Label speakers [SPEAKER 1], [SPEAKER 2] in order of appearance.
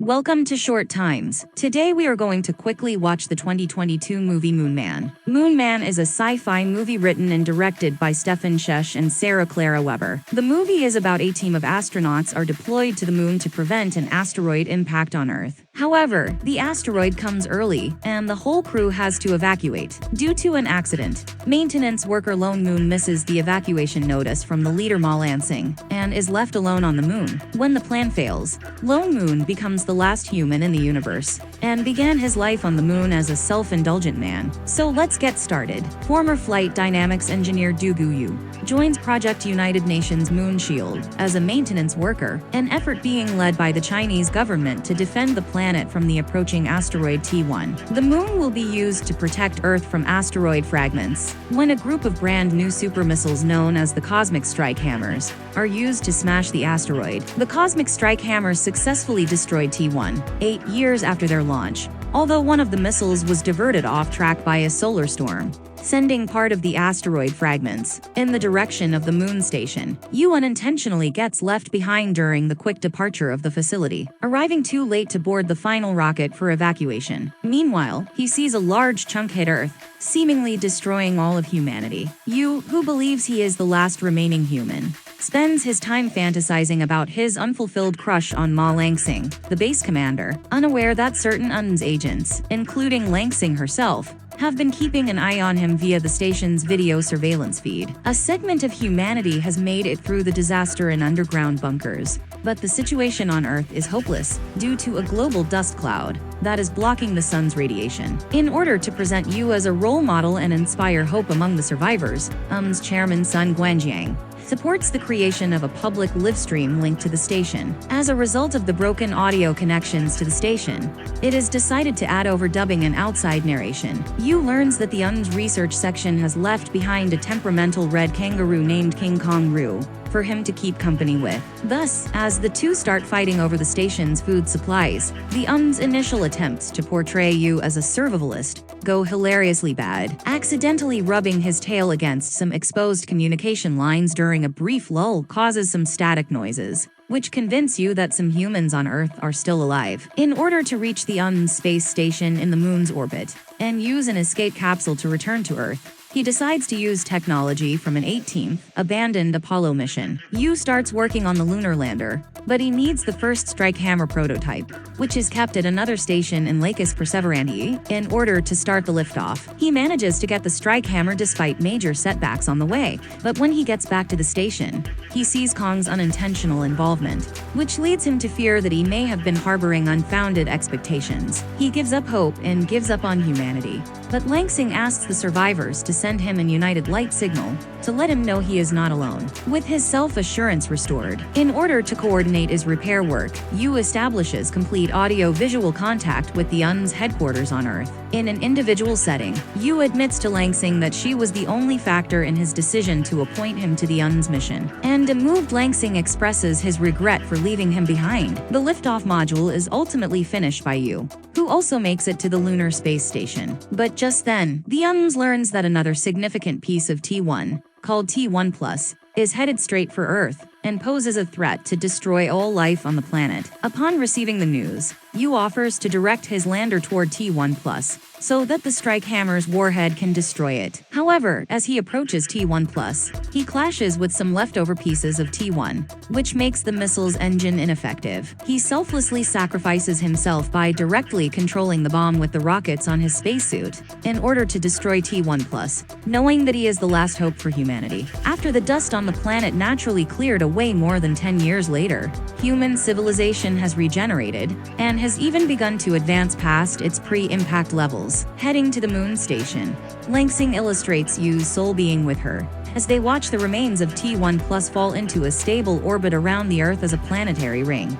[SPEAKER 1] Welcome to Short Times. Today we are going to quickly watch the 2022 movie Moon Man. Moon Man is a sci-fi movie written and directed by Stephen Shesh and Sarah Clara Weber. The movie is about a team of astronauts are deployed to the moon to prevent an asteroid impact on Earth. However, the asteroid comes early, and the whole crew has to evacuate. Due to an accident, maintenance worker Lone Moon misses the evacuation notice from the leader Ma Lansing, and is left alone on the moon. When the plan fails, Lone Moon becomes the last human in the universe, and began his life on the moon as a self-indulgent man. So let's get started. Former flight dynamics engineer Du Guyu joins Project United Nations Moon Shield as a maintenance worker, an effort being led by the Chinese government to defend the planet from the approaching asteroid T1. The moon will be used to protect Earth from asteroid fragments, when a group of brand new super missiles known as the Cosmic Strike Hammers are used to smash the asteroid. The Cosmic Strike Hammers successfully destroyed T1, 8 years after their launch, although one of the missiles was diverted off track by a solar storm, sending part of the asteroid fragments in the direction of the moon station. Yu unintentionally gets left behind during the quick departure of the facility, arriving too late to board the final rocket for evacuation. Meanwhile, he sees a large chunk hit Earth, seemingly destroying all of humanity. Yu, who believes he is the last remaining human, spends his time fantasizing about his unfulfilled crush on Ma Lansing, the base commander, unaware that certain UN's agents, including Lansing herself, have been keeping an eye on him via the station's video surveillance feed. A segment of humanity has made it through the disaster in underground bunkers, but the situation on Earth is hopeless due to a global dust cloud that is blocking the sun's radiation. In order to present Yu as a role model and inspire hope among the survivors, UN's chairman Sun Guanjiang supports the creation of a public livestream linked to the station. As a result of the broken audio connections to the station, it is decided to add overdubbing and outside narration. Yu learns that the UN's research section has left behind a temperamental red kangaroo named King Kong Roo for him to keep company with. Thus, as the two start fighting over the station's food supplies, the UN's initial attempts to portray Yu as a survivalist go hilariously bad, accidentally rubbing his tail against some exposed communication lines during a brief lull causes some static noises, which convince you that some humans on Earth are still alive. In order to reach the UN's space station in the moon's orbit and use an escape capsule to return to Earth, he decides to use technology from an 18th, abandoned Apollo mission. Yu starts working on the lunar lander, but he needs the first strike hammer prototype, which is kept at another station in Lacus Perseveranti, in order to start the liftoff. He manages to get the strike hammer despite major setbacks on the way, but when he gets back to the station, he sees Kong's unintentional involvement, which leads him to fear that he may have been harboring unfounded expectations. He gives up hope and gives up on humanity, but Lansing asks the survivors to send him an united light signal to let him know he is not alone. With his self-assurance restored, in order to coordinate his repair work, Yu establishes complete audio-visual contact with the UN's headquarters on Earth. In an individual setting, Yu admits to Lansing that she was the only factor in his decision to appoint him to the UN's mission, and a moved Lansing expresses his regret for leaving him behind. The liftoff module is ultimately finished by Yu, who also makes it to the lunar space station. But just then, the UN's learns that another significant piece of T1, called T1+, is headed straight for Earth and poses a threat to destroy all life on the planet. Upon receiving the news, Yu offers to direct his lander toward T1+, so that the strike hammer's warhead can destroy it. However, as he approaches T1+, he clashes with some leftover pieces of T1, which makes the missile's engine ineffective. He selflessly sacrifices himself by directly controlling the bomb with the rockets on his spacesuit in order to destroy T1+, knowing that he is the last hope for humanity. After the dust on the planet naturally cleared away more than 10 years later, human civilization has regenerated and has even begun to advance past its pre-impact levels. Heading to the moon station, Lansing illustrates Yu's soul being with her, as they watch the remains of T1+ fall into a stable orbit around the Earth as a planetary ring.